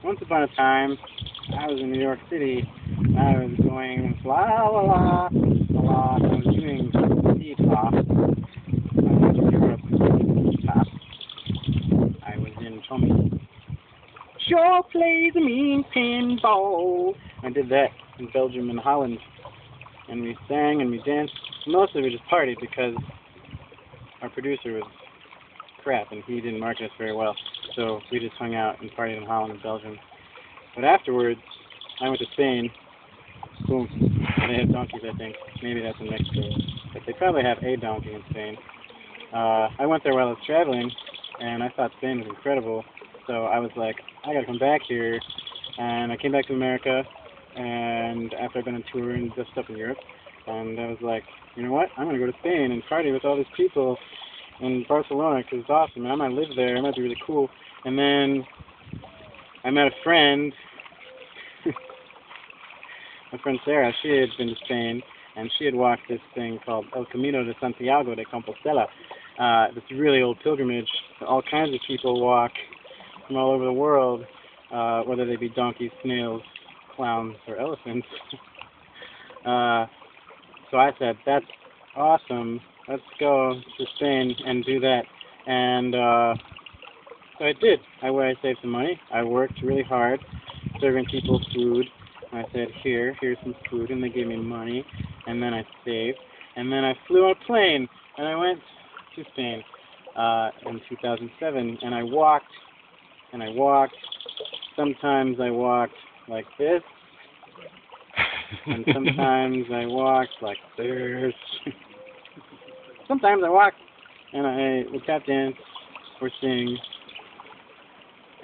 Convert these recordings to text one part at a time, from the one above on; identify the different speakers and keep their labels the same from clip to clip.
Speaker 1: Once upon a time, I was in New York City. I was going la la la la la. I was doing speed hop. Europe hop. I was in Tommy. Sure plays a mean pinball. I did that in Belgium and Holland, and we sang and we danced. Mostly we just partied because our producer was crap and he didn't market us very well. So we just hung out and partied in Holland and Belgium. But afterwards, I went to Spain. Boom. They have donkeys, I think. Maybe that's in Mexico. But they probably have a donkey in Spain. I went there while I was traveling, and I thought Spain was incredible. So I was like, I gotta come back here. And I came back to America, and after I've been on tour and just stuff in Europe, and I was like, you know what? I'm gonna go to Spain and party with all these people in Barcelona because it's awesome. And I might live there. It might be really cool. And then I met a friend. My friend Sarah, she had been to Spain, and she had walked this thing called El Camino de Santiago de Compostela. This really old pilgrimage that all kinds of people walk from all over the world, whether they be donkeys, snails, clowns, or elephants. So I said, that's awesome. Let's go to Spain and do that. And so I did. I saved some money. I worked really hard serving people food. I said, here's some food, and they gave me money, and then I saved, and then I flew on a plane, and I went to Spain in 2007, and I walked, sometimes I walked like this, and sometimes I walked like this, sometimes I walked, and I would tap dance, or sing,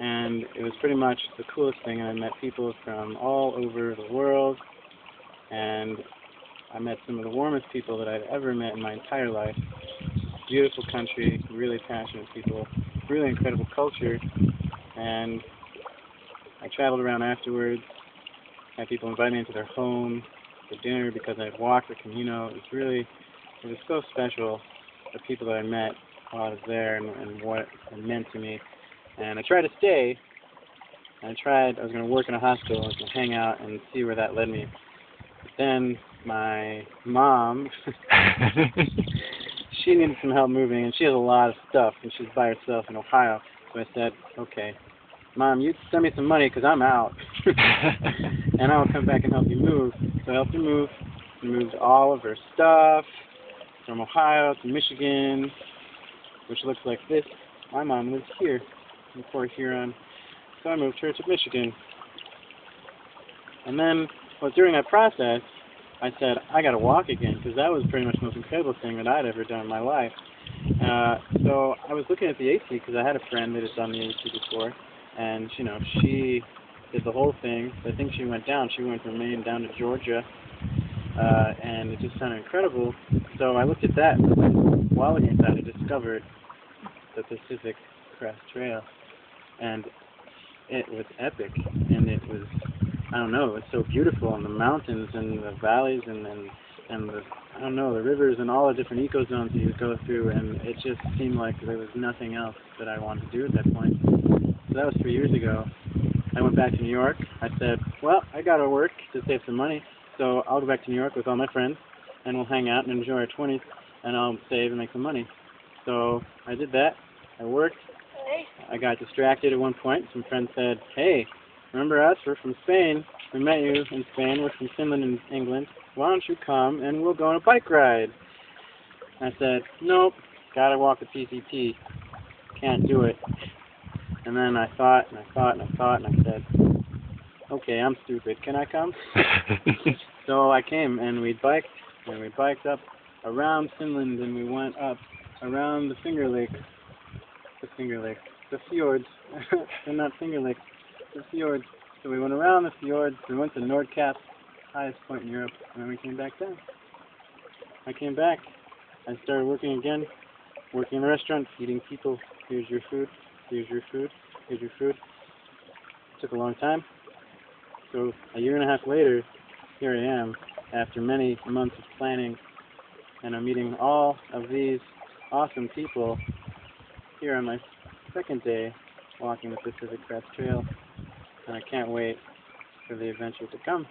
Speaker 1: and it was pretty much the coolest thing. I met people from all over the world, and I met some of the warmest people that I'd ever met in my entire life. Beautiful country, really passionate people, really incredible culture, and I traveled around afterwards, had people invite me into their home for dinner because I had walked the Camino. It was so special, the people that I met while I was there and what it meant to me. And I tried to stay. I was going to work in a hospital. I was going to hang out and see where that led me. But then my mom, she needed some help moving, and she has a lot of stuff, and she's by herself in Ohio. So I said, okay, Mom, you send me some money because I'm out, and I will come back and help you move. So I helped her move, and moved all of her stuff from Ohio to Michigan, which looks like this. My mom lives here in Port Huron, so I moved her to Michigan. And then, during that process, I said, I gotta walk again, because that was pretty much the most incredible thing that I'd ever done in my life. So I was looking at the AT, because I had a friend that had done the AT before, and, she did the whole thing. I think she went from Maine down to Georgia, and it just sounded incredible. So I looked at that, and while looking at that, I discovered the Pacific Crest Trail, and it was epic, and it was, I don't know, it was so beautiful, and the mountains and the valleys and the, I don't know, the rivers and all the different ecozones you go through, and it just seemed like there was nothing else that I wanted to do at that point. So that was 3 years ago. I went back to New York. I said, well, I gotta work to save some money, so I'll go back to New York with all my friends, and we'll hang out and enjoy our 20s, and I'll save and make some money. So I did that. I worked. I got distracted at one point. Some friends said, hey, remember us? We're from Spain. We met you in Spain. We're from Finland and England. Why don't you come and we'll go on a bike ride? I said, nope, gotta walk the PCT. Can't do it. And then I thought, and I said, okay, I'm stupid. Can I come? So I came, and we biked up around Finland, and we went up around the fjords. They're not Finger Lakes, the fjords. So we went around the fjords, we went to Nordkapp, highest point in Europe, and then we came back down. I came back, I started working again, working in the restaurant, feeding people. Here's your food, here's your food, here's your food. It took a long time. So a year and a half later, here I am, after many months of planning, and I'm meeting all of these awesome people here on my second day walking the Pacific Crest Trail. and I can't wait for the adventure to come.